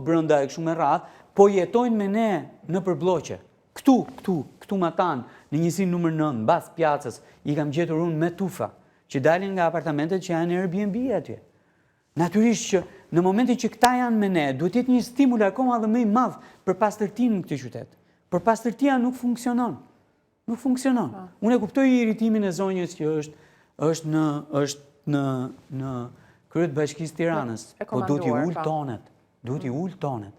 brenda e kështu me radhë, po jetojnë me ne në përbloqe. Këtu ma tanë, në njësinë numër 9, mbas pjacës, i kam gjetur unë me tufa, që dalin nga apartamentet që janë Airbnb atje. Natyrisht që në momentin që këta janë me ne, duhet jetë një stimul akoma dhe më i madh për pastërtinë në këtë qytet. Por pastërtia nuk funksionon. Nuk funksionon. Unë e kuptoj irritimin e zonjës që është në krye të Bashkisë Tiranës, po duhet i ul tonet. Duhet i ul tonet.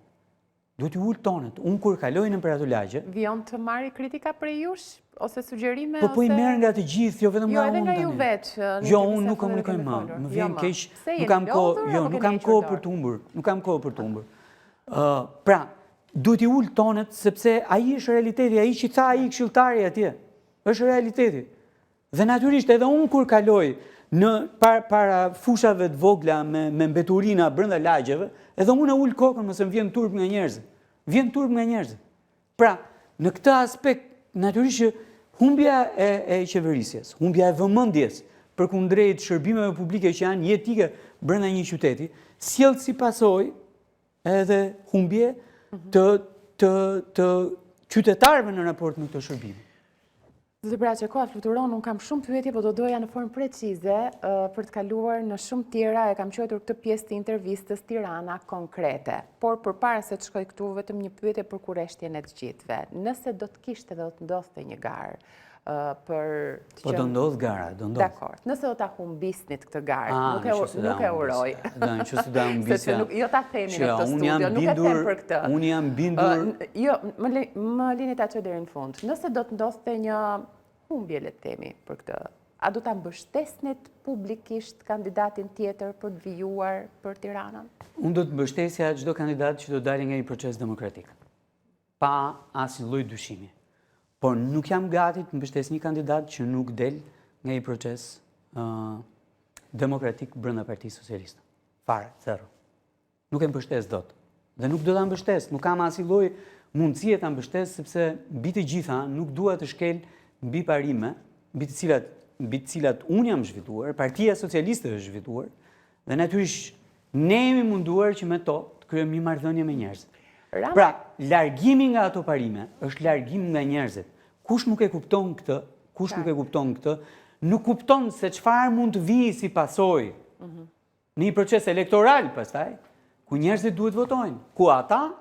Duhet i ul tonet. Unë kur kaloj nëpër ato lagje, vion të marri kritika prej jush ose sugjerime po i merr nga të gjithë, jo vetëm nga unë. Jo, edhe nga ju vetë. Jo, unë nuk komunikoj më. Më vjen keq, nuk kam kohë për të humbur. Nuk kam kohë për të humbur. Pra, duhet i ul tonet sepse ai është realiteti, ai që tha ai këshilltari atje. Është realiteti. Dhe natyrisht edhe unë kur kaloj në para fushave të vogla me mbeturina brenda lagjeve, edhe unë e ul kokën mëse më vjen turp nga njerëzit. Vjen turp nga njerëzit. Pra, në këtë aspekt, natyrisht që humbja e qeverisjes, humbja e vëmendjes përkundrejt shërbimeve publike që janë jetike brenda një qyteti, sjell si pasojë edhe humbje të qytetarëve në raport me këto shërbime. Zoti Braçe, koha fluturon, unë kam shumë pyetje, po do doja në formë precize për të kaluar në shumë tjera, e kam quajtur këtë pjesë të intervistës Tirana konkrete. Por përpara se të shkoj këtu, vetëm një pyetje për kurreshtjen e të gjithëve. Nëse do të kishte dhe do të ndodhte një garë për të Po do ndodh gara, do ndodh. Dakor. Nëse do ta humbisnit këtë garë, nuk e uroj. Nëse do ta humbisja. Jo ta themi në këtë studio, nuk e them për këtë. Unë jam bindur. Jo, më lini ta çoj deri në fund. Nëse do të ndodhte një humbje, le të themi, për këtë, a do ta mbështesnit publikisht kandidatin tjetër për të vijuar për Tiranën? Unë do të mbështesja çdo kandidat që do dalë nga një proces demokratik, pa asnjë lloj dyshimi. Por nuk jam gati të mbështes një kandidat që nuk del nga një proces demokratik brenda Partisë Socialiste. Fare, zero. Nuk e mbështes dot. Dhe nuk do ta mbështes, nuk kam asnjë lloj mundësie ta mbështes sepse mbi të gjitha nuk dua të shkel mbi parime, mbi të cilat unë jam zhvituar, Partia Socialiste është zhvituar, dhe natyrisht ne jemi munduar që me to të kryejmë një marrëdhënie me njerëzit. Pra, largimi nga ato parime është largim nga njerëzit. Kush nuk e kupton këtë, nuk kupton se çfarë mund të vijë si pasojë në një proces elektoral pastaj, ku njerëzit duhet votojnë, ku ata,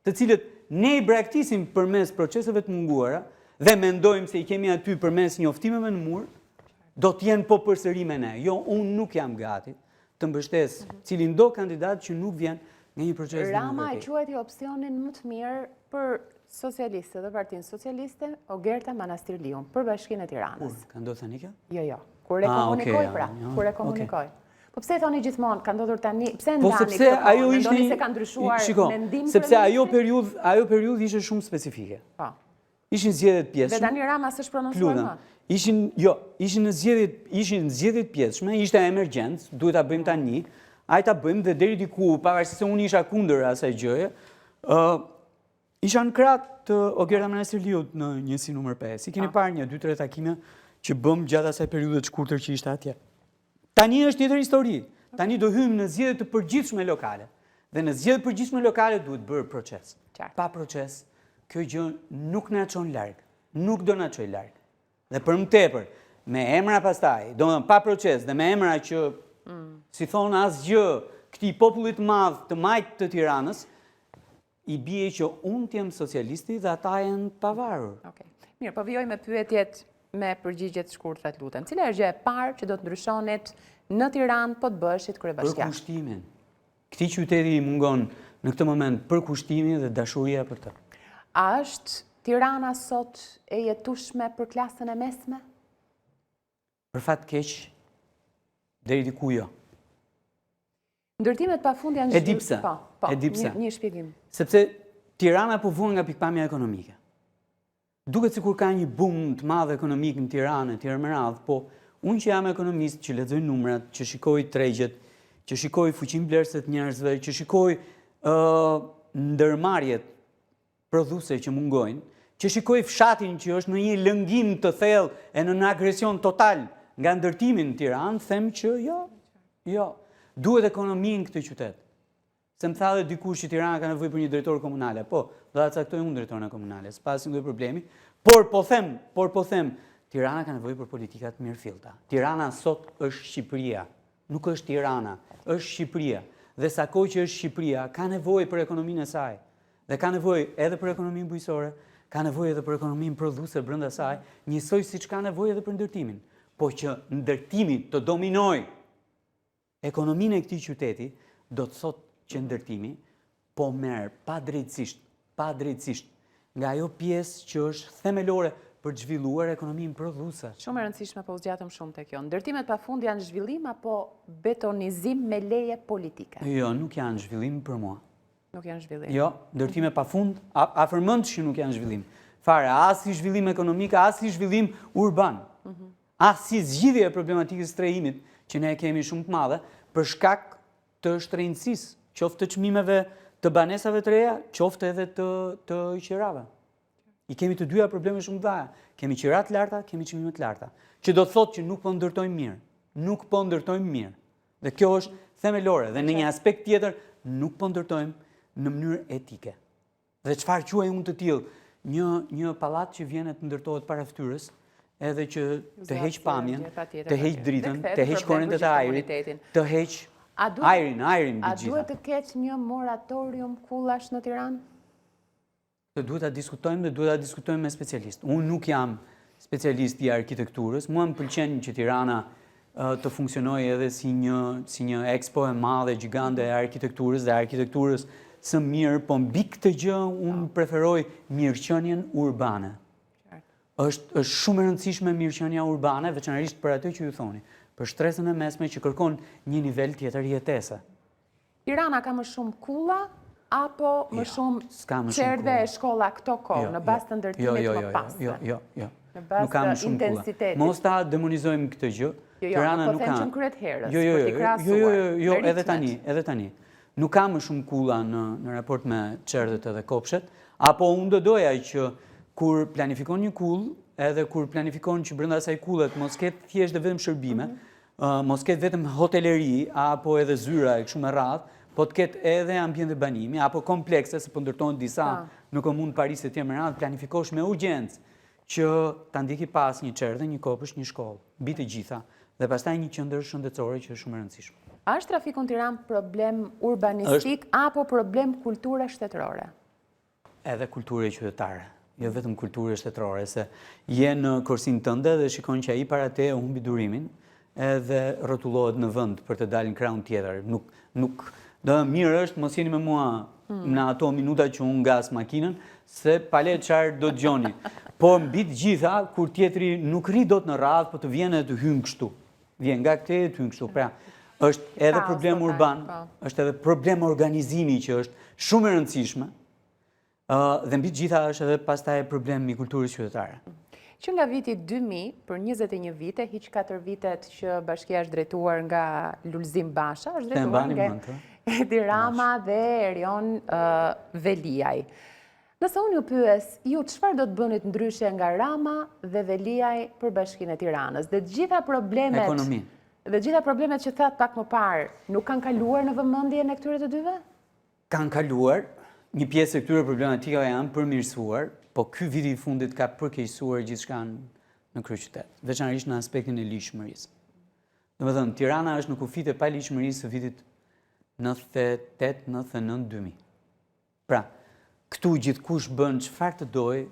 të cilët ne i braktisim përmes proceseve të munguara dhe mendojmë se i kemi aty përmes njoftimeve në mur, do të jenë po përsëri me ne. Jo, unë nuk jam gati të mbështes cilin do kandidat që nuk vjen nga një proces demokratik. Rama e quajti opsionin më të mirë për Socialistët dhe Partinë Socialiste, Ogerta Manastirliun, për Bashkinë e Tiranës. Ka ndodhur tani kjo? Jo. Kur e komunikoj pra, kur e komunikoj. Po pse thoni gjithmonë, ka ndodhur tani, pse ndani këtë kohë, mendoni se ka ndryshuar mendim? Sepse ajo periudhë ishte shumë specifike. Po. Ishin zgjedhjet pjesëme. Dhe tani Rama s'është prononcuar më. Ishin zgjedhjet pjesëme, ishte emergjencë, duhet ta bëjmë tani, ta bëjmë dhe deri diku, pavarësisht se unë isha kundër asaj gjëje, isha në krah të Ogerta Manastirliut në njësi numër 5. I keni parë një 2-3 takime që bëm gjatë asaj periudhe të shkurtër që ishte atje. Tani është tjetër histori. Tani do hyjmë në zgjedhje të përgjithshme lokale. Dhe në zgjedhje të përgjithshme lokale duhet bërë proces. Pa proces, kjo gjë nuk na çon larg. Nuk do na çojë larg. Dhe për më tepër, me emra pastaj, domethënë pa proces dhe me emra që si thon asgjë këtij populli të madh të majt të Tiranës, i bie që unë t'jem socialisti dhe ata janë pavarur. Okej. Mirë, po vijoj me pyetjet me përgjigjet shkurtra, lutem. Cila është gjë e parë që do të ndryshonit në Tiranë po të bëshit kryebashkiak? Për kushtimin. Këtij qyteti i mungon në këtë moment për kushtimin dhe dashuria për të. A është Tirana sot e jetueshme për klasën e mesme? Për fat keq, deri diku jo. Ndërtimet pafund janë E di pse. Një shpjegim. Sepse Tirana po vuan nga pikpamja ekonomike. Duket sikur ka një boom të madh ekonomik në Tiranë, etj me radhë, po unë që jam ekonomist, që lexoj numrat, që shikoj tregjet, që shikoj fuqinë blerëse të njerëzve, që shikoj ndërmarrjet prodhuese që mungojnë, që shikoj fshatin që është në një lëngim të thellë e në agresion total nga ndërtimi në Tiranë, them që jo. Duhet ekonomi në këtë qytet. Se më tha dhe dikush që Tirana ka nevojë për një drejtor komunale. Po, do ta caktoj unë drejtorin komunale, s'pas asnjë problemi. Por po them, Tirana ka nevojë për politika të mirëfillta. Tirana sot është Shqipëria, nuk është Tirana, është Shqipëria. Dhe sa kohë që është Shqipëria, ka nevojë për ekonominë e saj. Dhe ka nevojë edhe për ekonominë bujqësore, ka nevojë edhe për ekonominë prodhuese brenda saj, njësoj siç ka nevojë edhe për ndërtimin. Po që ndërtimi të dominojë ekonominë e këtij qyteti, do të thotë që ndërtimi po merr padrejtësisht nga ajo pjesë që është themelore për të zhvilluar ekonominë prodhuese. Shumë e rëndësishme, po zgjatëm shumë te kjo. Ndërtimet pafund janë zhvillim apo betonizim me leje politike? Jo, nuk janë zhvillim për mua. Nuk janë zhvillim. Jo, ndërtime pafund, afërmend që nuk janë zhvillim. Fare, as si zhvillim ekonomik, as si zhvillim urban. As si zgjidhje e problematikës së trejimit, që ne kemi shumë të madhe, për shkak të shtrenjtësisë, qoftë të çmimeve të banesave të reja, qoftë edhe të qirave. I kemi të dyja probleme shumë të dhaja. Kemi qira të larta, kemi çmime të larta. Që do të thotë që nuk po ndërtojmë mirë. Nuk po ndërtojmë mirë. Dhe kjo është themelore. Dhe në një aspekt tjetër, nuk po ndërtojmë në mënyrë etike. Dhe çfarë quaj unë të tillë? Një pallat që vjen të ndërtohet para fytyrës, edhe që të heq pamjen, të heq dritën, të heq korrentet e ajrit, të heq ajrin mbi A gjitha. duhet të ketë një moratorium kullash në Tiranë? Duhet ta diskutojmë me specialistë. Unë nuk jam specialist i arkitekturës, mua më pëlqen që Tirana të funksionojë edhe si një expo e madhe, gjigande e arkitekturës dhe arkitekturës së mirë, po mbi këtë gjë unë preferoj mirëqenien urbane. Është shumë e rëndësishme mirëqenia urbane, veçanërisht për atë që ju thoni, për shtresën e mesme që kërkon një nivel tjetër jetese. Tirana ka më shumë kulla apo më shumë qerdhe e shkolla këto kohë, në bazë të ndërtimit më pasme? Jo. Në bazë të intensitetit. Mos ta demonizojmë këtë gjë. Tirana nuk ka. Po them që në kryet herës, për t'i krahasuar. Edhe tani. Nuk ka më shumë kulla në raport me qerdhet edhe kopshet, apo unë do doja që kur planifikon një kull, edhe kur planifikon që brenda asaj kullet mos ketë thjesht dhe vetëm shërbime, mos ketë vetëm hoteleri, apo edhe zyra e kështu me radhë, po të ketë edhe ambjente banimi, apo komplekse, se po ndërtojnë disa në komunë Paris e tjerë me radhë, planifikosh me urgjencë që ta ndiki pas një qerdhe, një kopësht, një shkollë, mbi të gjitha, dhe pastaj një qendër shëndetësore që është shumë e rëndësishme. A është trafiku në Tiranë problem urbanistik apo problem kulture shtetërore? Edhe kulture qytetare, jo vetëm kulture shtetërore, se je në korsinë tënde dhe shikon që ai para te humbi durimin, edhe rrotullohet në vend për të dalë në krahun tjetër. Nuk do mirë është mos jeni me mua në ato minuta që unë ngas makinën, se pale çfarë do dëgjoni. Po mbi të gjitha, kur tjetri nuk rri dot në radhë, po të vjen e të hyn kështu. Vjen nga këtej e të hyn kështu. Pra, është edhe problem urban, është edhe problem organizimi që është shumë e rëndësishme. Dhe mbi të gjitha është edhe pastaj problem i kulturës qytetare. Që nga viti 2000, për 21 vite, hiq 4 vitet që bashkia është drejtuar nga Lulzim Basha, është drejtuar nga Edi Rama dhe Erion Veliaj. Nëse unë ju pyes, ju çfarë do të bënit ndryshe nga Rama dhe Veliaj për bashkinë e Tiranës? Dhe gjitha problemet... Ekonomi. Dhe gjitha problemet që thatë pak më parë, nuk kanë kaluar në vëmendjen e këtyre të dyve? Kanë kaluar, një pjesë e këtyre problematikave janë përmirësuar, po ky vit i fundit ka përkeqësuar gjithçka në kryeqytet, veçanërisht në aspektin e ligjshmërisë. Domethënë, Tirana është në kufit e paligjshmërisë së vitit 98-99-2000. Pra, këtu gjithkush bën çfarë të dojë,